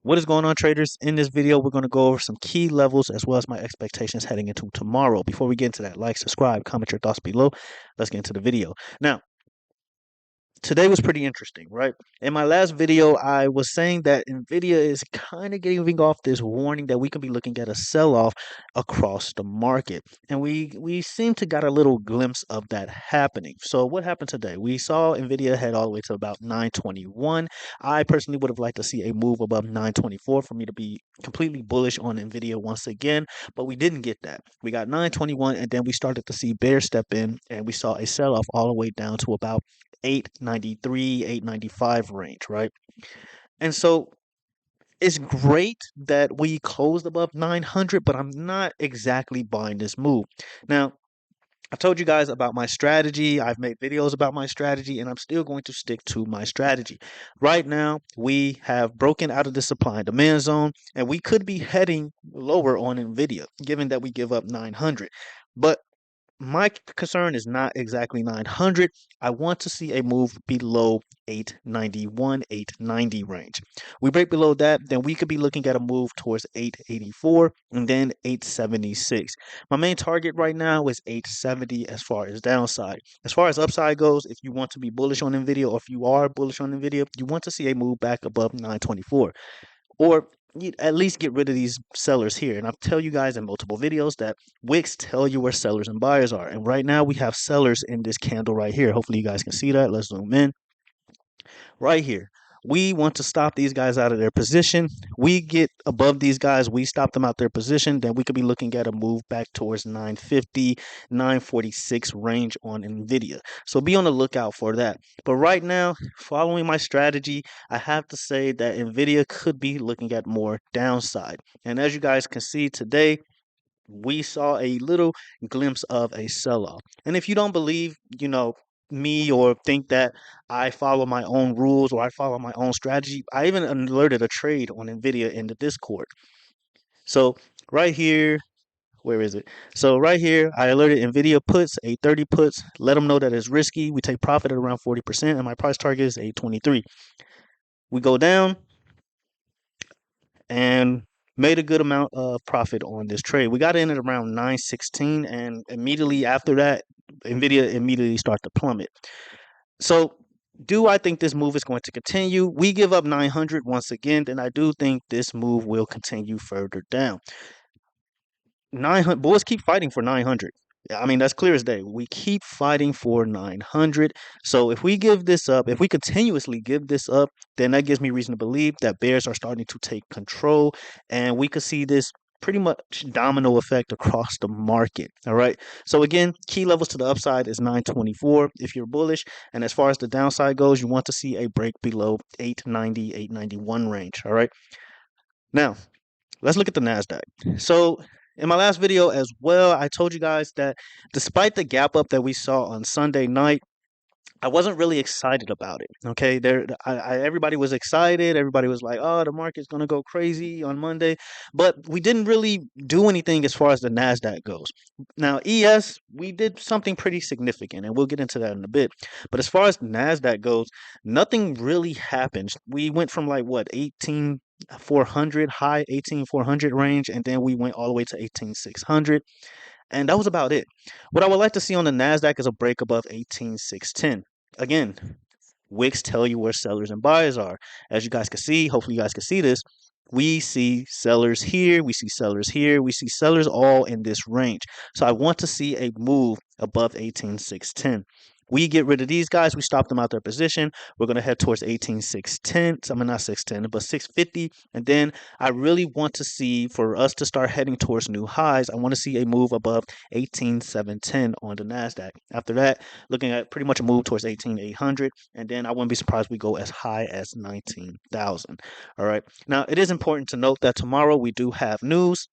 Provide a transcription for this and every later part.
What is going on, traders? In this video, we're going to go over some key levels as well as my expectations heading into tomorrow. Before we get into that, like, subscribe, comment your thoughts below. Let's get into the video. Now, today was pretty interesting, right? In my last video, I was saying that NVIDIA is kind of giving off this warning that we could be looking at a sell-off across the market. And we seem to got a little glimpse of that happening. So what happened today? We saw NVIDIA head all the way to about 921. I personally would have liked to see a move above 924 for me to be completely bullish on NVIDIA once again, but we didn't get that. We got 921, and then we started to see bears step in, and we saw a sell-off all the way down to about 893, 895 range, right? And so it's great that we closed above 900, but I'm not exactly buying this move. Now, I've told you guys about my strategy. I've made videos about my strategy, and I'm still going to stick to my strategy. Right now, we have broken out of the supply and demand zone, and we could be heading lower on NVIDIA, given that we give up 900. But my concern is not exactly 900. I want to see a move below 891, 890 range. We break below that, then we could be looking at a move towards 884 and then 876. My main target right now is 870 as far as downside. As far as upside goes, if you want to be bullish on NVIDIA, or if you are bullish on NVIDIA, you want to see a move back above 924. Or you at least get rid of these sellers here. And I've tell you guys in multiple videos that wicks tell you where sellers and buyers are. And right now we have sellers in this candle right here. Hopefully you guys can see that. Let's zoom in. Right here. We want to stop these guys out of their position. We get above these guys, we stop them out their position, then we could be looking at a move back towards 950, 946 range on NVIDIA. So be on the lookout for that. But right now, following my strategy, I have to say that NVIDIA could be looking at more downside. And as you guys can see today, we saw a little glimpse of a sell-off. And if you don't believe, me, or think that I follow my own rules or I follow my own strategy, I even alerted a trade on NVIDIA in the Discord. So right here, where is it? So right here, I alerted NVIDIA puts, 830 puts, let them know that it's risky. We take profit at around 40%, and my price target is 823. We go down and made a good amount of profit on this trade. We got in at around 916, and immediately after that, NVIDIA immediately started to plummet. So do I think this move is going to continue? We give up 900 once again, then I do think this move will continue further down. 900 boys, keep fighting for 900. I mean, that's clear as day. We keep fighting for 900. So if we give this up, if we continuously give this up, then that gives me reason to believe that bears are starting to take control, and we could see this pretty much domino effect across the market. All right. So again, key levels to the upside is 924 if you're bullish. And as far as the downside goes, you want to see a break below 890, 891 range. All right. Now, let's look at the NASDAQ. So in my last video as well, I told you guys that despite the gap up that we saw on Sunday night, I wasn't really excited about it. Okay, everybody was excited. Everybody was like, "Oh, the market's gonna go crazy on Monday," but we didn't really do anything as far as the Nasdaq goes. Now, ES, we did something pretty significant, and we'll get into that in a bit. But as far as Nasdaq goes, nothing really happened. We went from like what 18,400 high 18,400 range, and then we went all the way to 18,600. And that was about it. What I would like to see on the NASDAQ is a break above 18,610. Again, wicks tell you where sellers and buyers are. As you guys can see, hopefully you guys can see this. We see sellers here, we see sellers here, we see sellers all in this range. So I want to see a move above 18,610. We get rid of these guys. We stop them out their position. We're going to head towards 18,610. I mean, not 610, but 650. And then I really want to see, for us to start heading towards new highs, I want to see a move above 18,710 on the NASDAQ. After that, looking at pretty much a move towards 18,800. And then I wouldn't be surprised if we go as high as 19,000. All right. Now, it is important to note that tomorrow we do have news.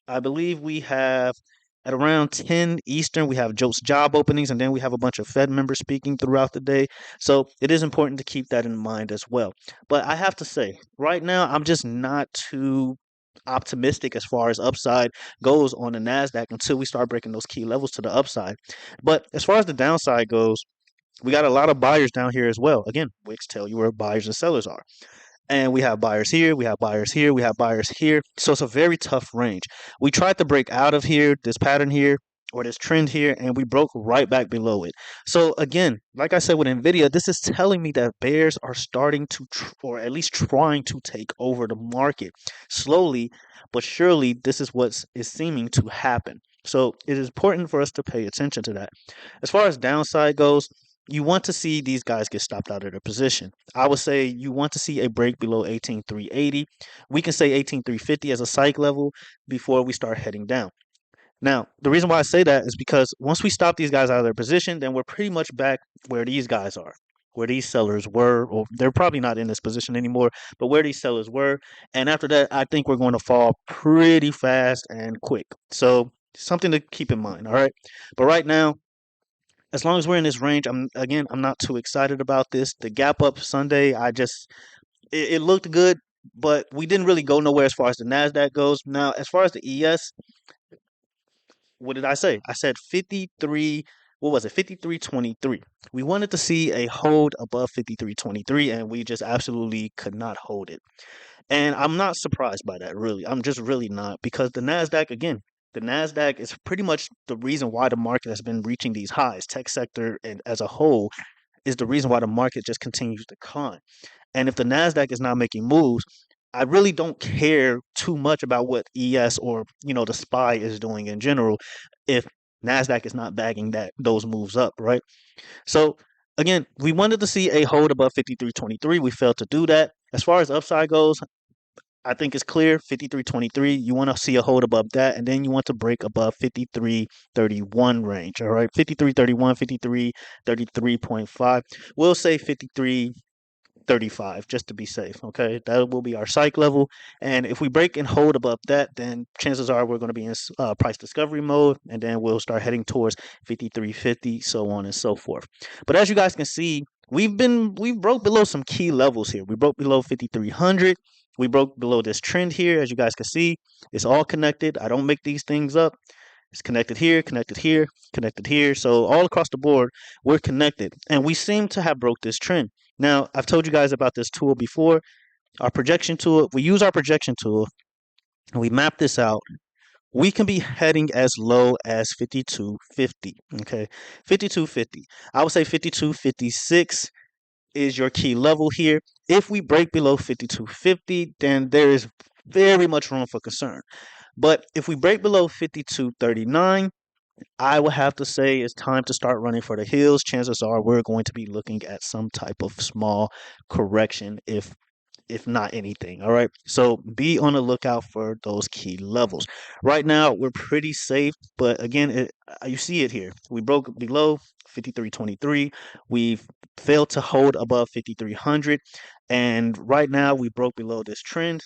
I believe we have at around 10 Eastern, we have Joe's job openings, and then we have a bunch of Fed members speaking throughout the day. So it is important to keep that in mind as well. But I have to say, right now, I'm just not too optimistic as far as upside goes on the NASDAQ until we start breaking those key levels to the upside. But as far as the downside goes, we got a lot of buyers down here as well. Again, wicks tell you where buyers and sellers are. And we have buyers here, we have buyers here, we have buyers here. So it's a very tough range. We tried to break out of here, this pattern here, or this trend here, and we broke right back below it. So again, like I said with NVIDIA, this is telling me that bears are starting to, or at least trying to take over the market. Slowly but surely, this is what is seeming to happen. So it is important for us to pay attention to that. As far as downside goes, you want to see these guys get stopped out of their position. I would say you want to see a break below 18,380. We can say 18,350 as a psych level before we start heading down. Now, the reason why I say that is because once we stop these guys out of their position, then we're pretty much back where these guys are, where these sellers were, or they're probably not in this position anymore, but where these sellers were. And after that, I think we're going to fall pretty fast and quick. So, something to keep in mind, all right? But right now, as long as we're in this range, I'm not too excited about this. The gap up Sunday, it looked good, but we didn't really go nowhere as far as the NASDAQ goes. Now, as far as the ES, what did I say? I said 53, what was it? 53.23. We wanted to see a hold above 53.23, and we just absolutely could not hold it. And I'm not surprised by that, really. I'm just really not, because the NASDAQ, again, the NASDAQ is pretty much the reason why the market has been reaching these highs. Tech sector and as a whole is the reason why the market just continues to climb. And if the NASDAQ is not making moves, I really don't care too much about what ES or, the SPY is doing in general if NASDAQ is not bagging those moves up, right? So again, we wanted to see a hold above 53.23. We failed to do that. As far as upside goes, I think it's clear 53.23. You want to see a hold above that, and then you want to break above 53.31 range. All right, 53.31, 53.33.5. We'll say 53.35 just to be safe. Okay, that will be our psych level, and if we break and hold above that, then chances are we're going to be in price discovery mode, and then we'll start heading towards 53.50, so on and so forth. But as you guys can see, we broke below some key levels here. We broke below 5300. We broke below this trend here. As you guys can see, it's all connected. I don't make these things up. It's connected here, connected here, connected here. So all across the board, we're connected. And we seem to have broke this trend. Now, I've told you guys about this tool before. Our projection tool, we use our projection tool and we map this out. We can be heading as low as 52.50. Okay, 52.50. I would say 52.56 is your key level here. If we break below 52.50, then there is very much room for concern. But if we break below 52.39, I would have to say it's time to start running for the hills. Chances are we're going to be looking at some type of small correction, if not anything. All right. So be on the lookout for those key levels. Right now, we're pretty safe, but again, you see it here. We broke below 53.23. We've failed to hold above 5300. And right now, we broke below this trend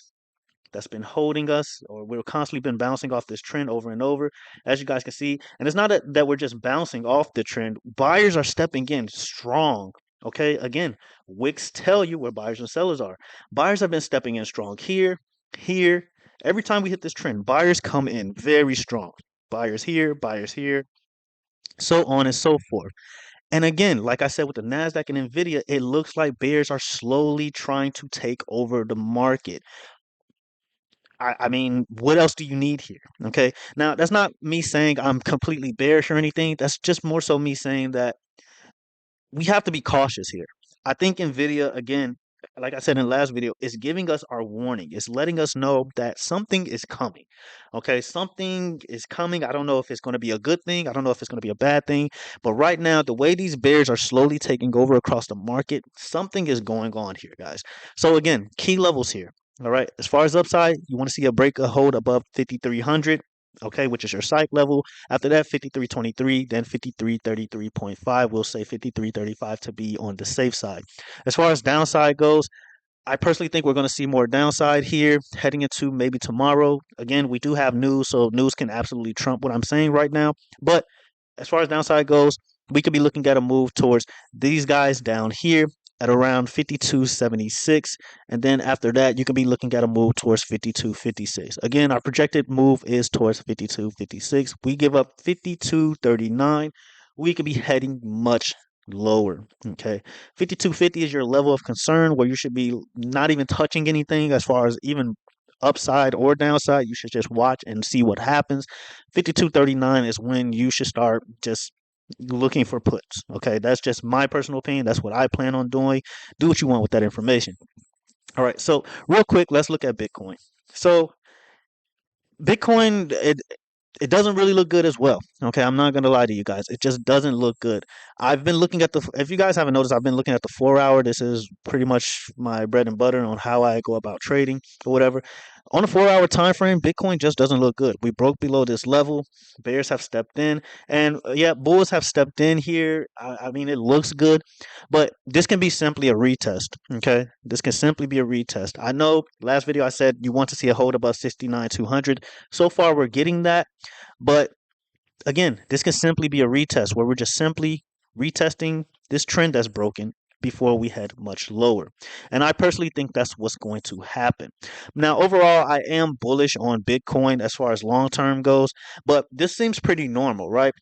that's been holding us, or we're constantly been bouncing off this trend over and over, as you guys can see. And it's not that we're just bouncing off the trend. Buyers are stepping in strong. Okay, again, wicks tell you where buyers and sellers are. Buyers have been stepping in strong here, here. Every time we hit this trend, buyers come in very strong. Buyers here, so on and so forth. And again, like I said with the NASDAQ and NVIDIA, it looks like bears are slowly trying to take over the market. I mean, what else do you need here? Okay. Now, that's not me saying I'm completely bearish or anything. That's just more so me saying that we have to be cautious here. I think NVIDIA, again, like I said in the last video, is giving us our warning. It's letting us know that something is coming. Okay, something is coming. I don't know if it's going to be a good thing. I don't know if it's going to be a bad thing. But right now, the way these bears are slowly taking over across the market, something is going on here, guys. So again, key levels here. All right, as far as upside, you want to see a break, a hold above 5300. Okay, which is your psych level. After that, 53.23, then 53.33.5. We'll say 53.35 to be on the safe side. As far as downside goes, I personally think we're going to see more downside here heading into maybe tomorrow. Again, we do have news, so news can absolutely trump what I'm saying right now. But as far as downside goes, we could be looking at a move towards these guys down here at around 52.76, and then after that you can be looking at a move towards 52.56. Again, our projected move is towards 52.56. We give up 52.39, we could be heading much lower. Okay, 5250 is your level of concern where you should be not even touching anything as far as even upside or downside. You should just watch and see what happens. 5239 is when you should start just looking for puts. Okay, that's just my personal opinion. That's what I plan on doing. Do what you want with that information. All right, so real quick, let's look at Bitcoin. So Bitcoin, it doesn't really look good as well. Okay, I'm not gonna lie to you guys. It just doesn't look good. I've been looking at the. If you guys haven't noticed, I've been looking at the 4 hour. This is pretty much my bread and butter on how I go about trading or whatever. On a 4 hour time frame, Bitcoin just doesn't look good. We broke below this level. Bears have stepped in, and yeah, bulls have stepped in here. I mean, it looks good, but this can be simply a retest. Okay, this can simply be a retest. I know last video I said you want to see a hold above 69,200. So far, we're getting that. But again, this can simply be a retest where we're just simply retesting this trend that's broken before we head much lower. And I personally think that's what's going to happen. Now, overall, I am bullish on Bitcoin as far as long term goes, but this seems pretty normal, right?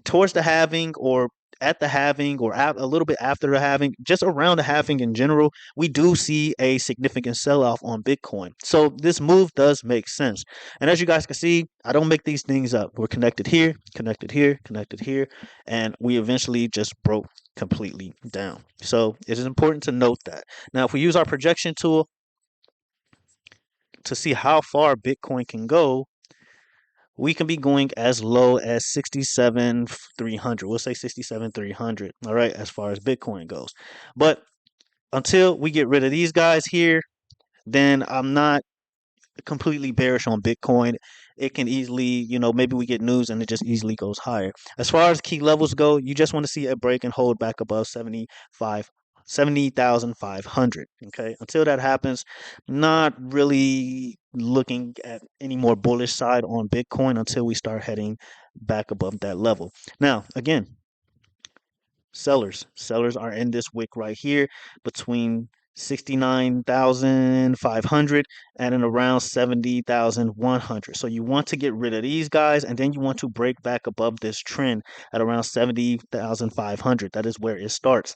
Towards the halving or at the halving or a little bit after the halving, just around the halving in general, we do see a significant sell off on Bitcoin. So this move does make sense. And as you guys can see, I don't make these things up. We're connected here, connected here, connected here, and we eventually just broke completely down. So it is important to note that. Now, if we use our projection tool to see how far Bitcoin can go, we can be going as low as 67,300. We'll say 67,300. All right, as far as Bitcoin goes. But until we get rid of these guys here, then I'm not completely bearish on Bitcoin. It can easily, maybe we get news and it just easily goes higher. As far as key levels go, you just want to see a break and hold back above 70,500. Okay, until that happens, not really looking at any more bullish side on Bitcoin until we start heading back above that level. Now, again, sellers are in this wick right here between 69,500 and in around 70,100. So you want to get rid of these guys and then you want to break back above this trend at around 70,500. That is where it starts.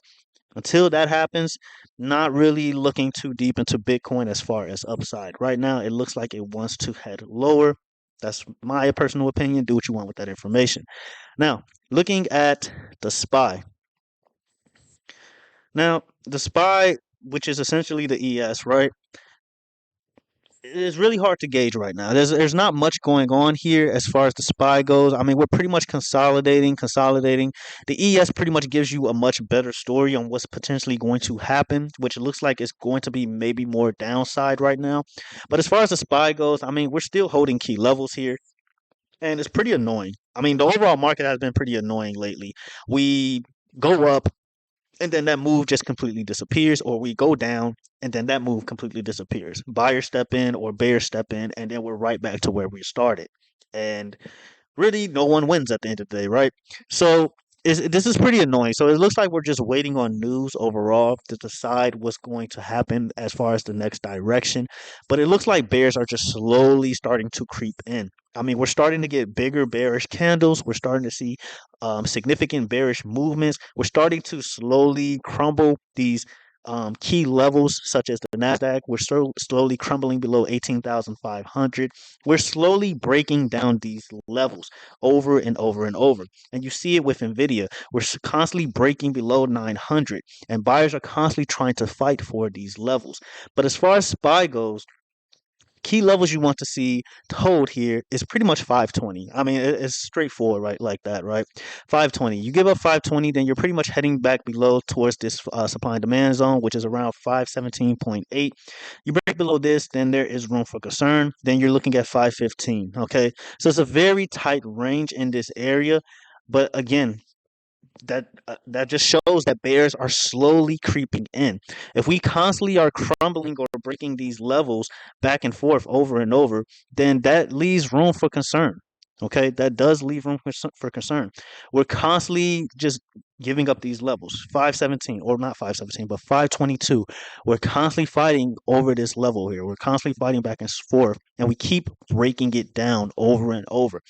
Until that happens, not really looking too deep into Bitcoin as far as upside. Right now, it looks like it wants to head lower. That's my personal opinion. Do what you want with that information. Now, looking at the SPY. Now, the SPY, which is essentially the ES, right? It is really hard to gauge right now. There's not much going on here as far as the SPY goes. I mean, we're pretty much consolidating. The ES pretty much gives you a much better story on what's potentially going to happen, which looks like it's going to be maybe more downside right now. But as far as the SPY goes, I mean, we're still holding key levels here. And it's pretty annoying. I mean, the overall market has been pretty annoying lately. We go up and then that move just completely disappears, or we go down and then that move completely disappears. Buyers step in or bears step in, and then we're right back to where we started. And really, no one wins at the end of the day, right? So this is pretty annoying. So it looks like we're just waiting on news overall to decide what's going to happen as far as the next direction. But it looks like bears are just slowly starting to creep in. I mean, we're starting to get bigger bearish candles. We're starting to see significant bearish movements. We're starting to slowly crumble these key levels, such as the NASDAQ. We're slowly crumbling below 18,500. We're slowly breaking down these levels over and over and over. And you see it with NVDA. We're constantly breaking below 900, and buyers are constantly trying to fight for these levels. But as far as SPY goes, key levels you want to see to hold here is pretty much 520. I mean, it's straightforward, right? Like that, right? 520. You give up 520, then you're pretty much heading back below towards this supply and demand zone, which is around 517.8. You break below this, then there is room for concern. Then you're looking at 515. Okay, so it's a very tight range in this area. But again, that just shows that bears are slowly creeping in. If we constantly are crumbling or breaking these levels back and forth over and over, then that leaves room for concern. Okay, that does leave room for concern. We're constantly just giving up these levels, 517 or not 517, but 522. We're constantly fighting over this level here. We're constantly fighting back and forth, and we keep breaking it down over and over.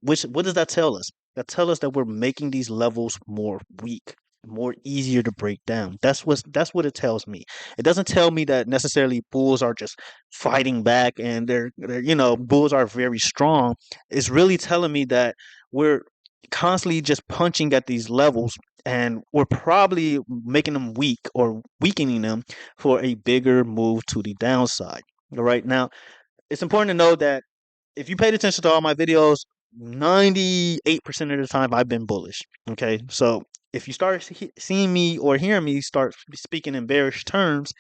What does that tell us? That tells us that we're making these levels more weak. more easier to break down. That's what it tells me. It doesn't tell me that necessarily bulls are just fighting back and they're bulls are very strong. It's really telling me that we're constantly just punching at these levels and we're probably making them weak or weakening them for a bigger move to the downside. All right. Now, it's important to know that if you paid attention to all my videos, 98% of the time I've been bullish. Okay. So if you start seeing me or hearing me start speaking in bearish terms,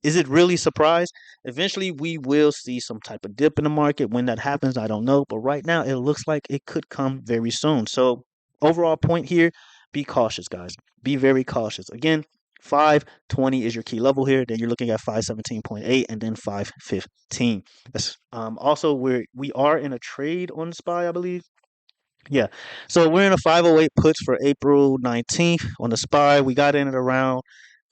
is it really a surprise? Eventually, we will see some type of dip in the market. When that happens, I don't know. But right now, it looks like it could come very soon. So, overall point here, be cautious, guys. Be very cautious. Again, 520 is your key level here. Then you're looking at 517.8 and then 515. Also, we are in a trade on the SPY, I believe. Yeah. So we're in a 508 puts for April 19th on the SPY. We got in at around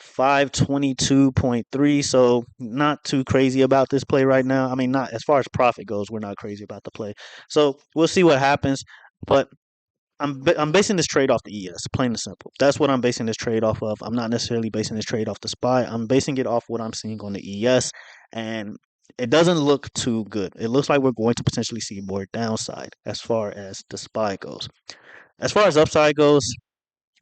522.3. So not too crazy about this play right now. I mean, not as far as profit goes, we're not crazy about the play. So we'll see what happens. But I'm basing this trade off the ES, plain and simple. That's what I'm basing this trade off of. I'm not necessarily basing this trade off the SPY. I'm basing it off what I'm seeing on the ES, and it doesn't look too good. It looks like we're going to potentially see more downside as far as the SPY goes. As far as upside goes,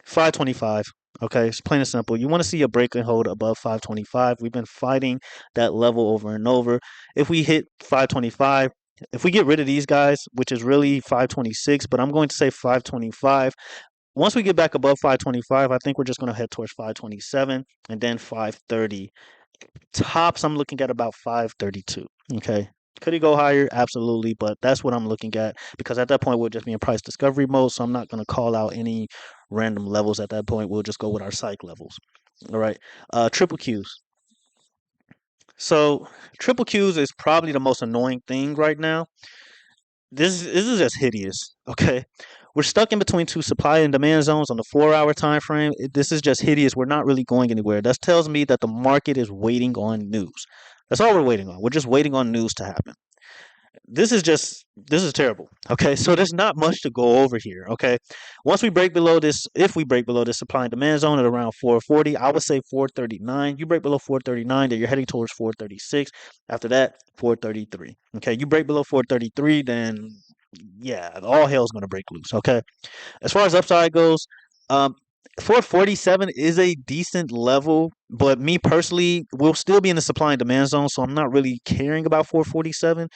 525. Okay, it's plain and simple. You want to see a break and hold above 525. We've been fighting that level over and over. If we hit 525, if we get rid of these guys, which is really 526, but I'm going to say 525. Once we get back above 525, I think we're just going to head towards 527 and then 530. Tops, I'm looking at about 532. Okay. Could he go higher? Absolutely. But that's what I'm looking at because at that point, we'll just be in price discovery mode. So I'm not going to call out any random levels at that point. We'll just go with our psych levels. All right. Triple Qs. So triple Qs is probably the most annoying thing right now. This is just hideous. Okay, we're stuck in between two supply and demand zones on the 4 hour time frame. This is just hideous. We're not really going anywhere. That tells me that the market is waiting on news. That's all we're waiting on. We're just waiting on news to happen. This is terrible. Okay, so there's not much to go over here. Okay, once we break below this, if we break below this supply and demand zone at around 440, I would say 439. You break below 439, then you're heading towards 436. After that, 433. Okay, you break below 433, then yeah, all hell's gonna break loose. Okay, as far as upside goes, um, 447 is a decent level, but me personally, we'll still be in the supply and demand zone, so I'm not really caring about 447.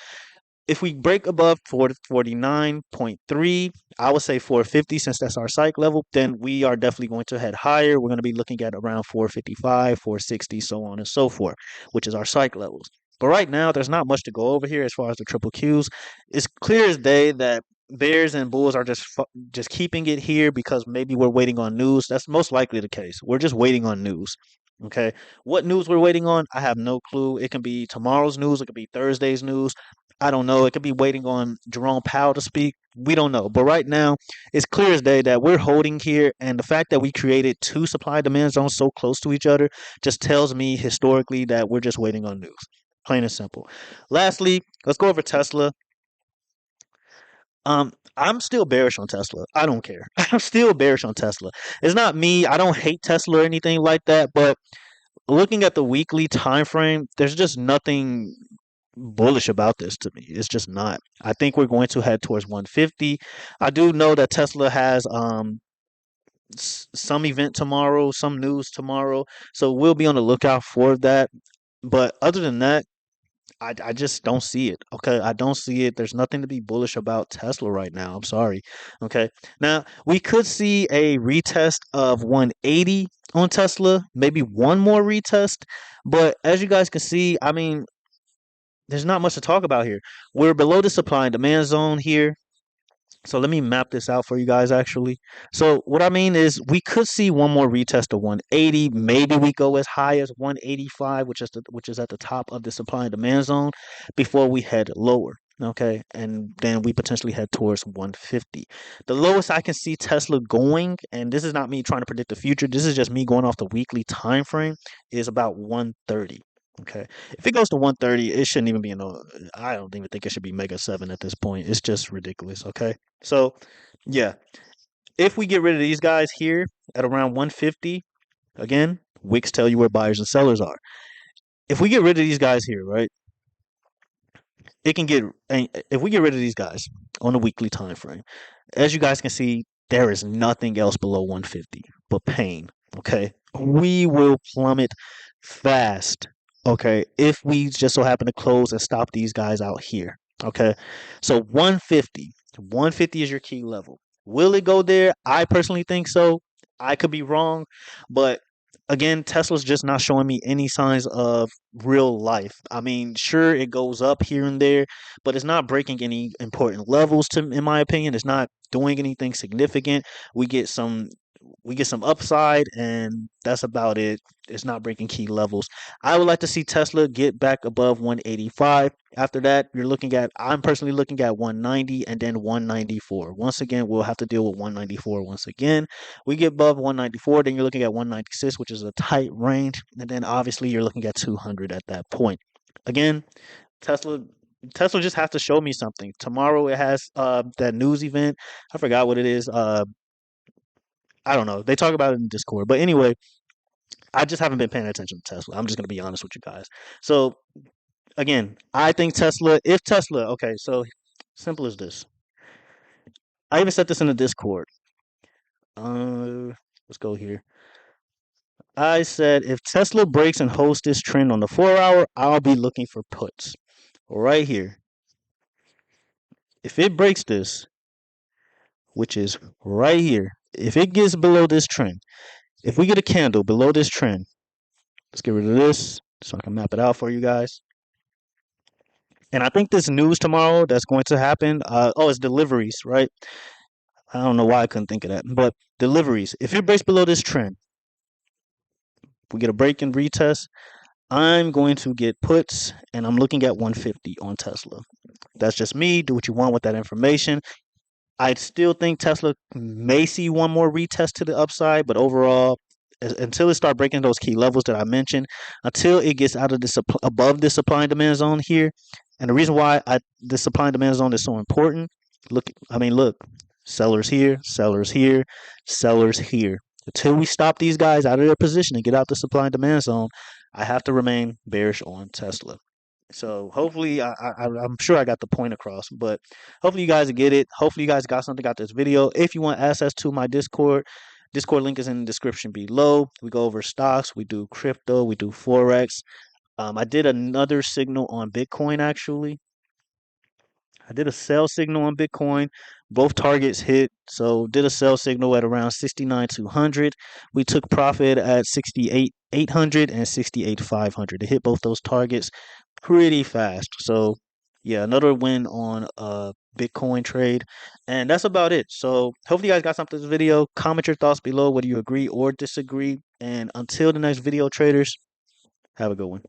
If we break above 449.3, I would say 450 since that's our psych level, then we are definitely going to head higher. We're going to be looking at around 455, 460, so on and so forth, which is our psych levels. But right now, there's not much to go over here as far as the triple Qs. It's clear as day that Bears and Bulls are just keeping it here because maybe we're waiting on news. That's most likely the case. We're just waiting on news. Okay. What news we're waiting on, I have no clue. It can be tomorrow's news, it could be Thursday's news. I don't know. It could be waiting on Jerome Powell to speak. We don't know. But right now, it's clear as day that we're holding here. And the fact that we created two supply demand zones so close to each other just tells me historically that we're just waiting on news. Plain and simple. Lastly, let's go over Tesla. I'm still bearish on Tesla. I don't care. I'm still bearish on Tesla. It's not me. I don't hate Tesla or anything like that. But looking at the weekly time frame, there's just nothing bullish about this to me. It's just not. I think we're going to head towards 150. I do know that Tesla has some event tomorrow, some news tomorrow, so we'll be on the lookout for that. But other than that, I just don't see it. Okay, I don't see it. There's nothing to be bullish about Tesla right now. I'm sorry. Okay, now we could see a retest of 180 on Tesla, maybe one more retest. But as you guys can see, I mean, there's not much to talk about here. We're below the supply and demand zone here. So let me map this out for you guys actually. So what I mean is we could see one more retest of 180. Maybe we go as high as 185, which is at the top of the supply and demand zone before we head lower. Okay, and then we potentially head towards 150. The lowest I can see Tesla going, and this is not me trying to predict the future, this is just me going off the weekly time frame, is about 130. Okay. If it goes to 130, it shouldn't even be I don't even think it should be Mega 7 at this point. It's just ridiculous. Okay. So, yeah. if we get rid of these guys here at around 150, again, wicks tell you where buyers and sellers are. If we get rid of these guys here, right, it can get, if we get rid of these guys on a weekly time frame, as you guys can see, there is nothing else below 150 but pain. Okay, we will plummet fast. Okay, if we just so happen to close and stop these guys out here. Okay, so 150, 150 is your key level. Will it go there? I personally think so. I could be wrong, but again, Tesla's just not showing me any signs of real life. I mean, sure, it goes up here and there, but it's not breaking any important levels to in my opinion. It's not doing anything significant. We get some we get some upside, and that's about it. It's not breaking key levels. I would like to see Tesla get back above 185. After that, I'm personally looking at 190 and then 194. Once again, we'll have to deal with 194 once again. We get above 194, then you're looking at 196, which is a tight range, and then obviously you're looking at 200 at that point. Again, Tesla Tesla just has to show me something. Tomorrow it has that news event. I forgot what it is. I don't know. They talk about it in Discord. But anyway, I just haven't been paying attention to Tesla. I'm just gonna be honest with you guys. So again, I think if Tesla, okay, so simple as this. I even said this in the Discord. Let's go here. I said if Tesla breaks and holds this trend on the 4 hour, I'll be looking for puts. Right here. If it breaks this, which is right here, if it gets below this trend, if we get a candle below this trend, let's get rid of this so I can map it out for you guys. And I think this news tomorrow that's going to happen, it's deliveries, right? I don't know why I couldn't think of that, but deliveries. If it breaks below this trend, we get a break and retest. I'm going to get puts, and I'm looking at 150 on Tesla. That's just me. Do what you want with that information. I still think Tesla may see one more retest to the upside, but overall, until it start breaking those key levels that I mentioned, until it gets out of this above the supply and demand zone here, and the reason why the supply and demand zone is so important. Look, sellers here, sellers here, sellers here. Until we stop these guys out of their position and get out the supply and demand zone, I have to remain bearish on Tesla. So hopefully, I'm sure I got the point across, but hopefully you guys get it. Hopefully you guys got something out this video. If you want access to my Discord link is in the description below. We go over stocks, we do crypto, we do Forex. I did another signal on Bitcoin actually. I did a sell signal on Bitcoin. Both targets hit. So did a sell signal at around 69,200. We took profit at 68,800 and 68,500. It hit both those targets pretty fast. So yeah, another win on a Bitcoin trade. And that's about it. So hopefully you guys got something from this video. Comment your thoughts below whether you agree or disagree. And until the next video, traders, have a good one.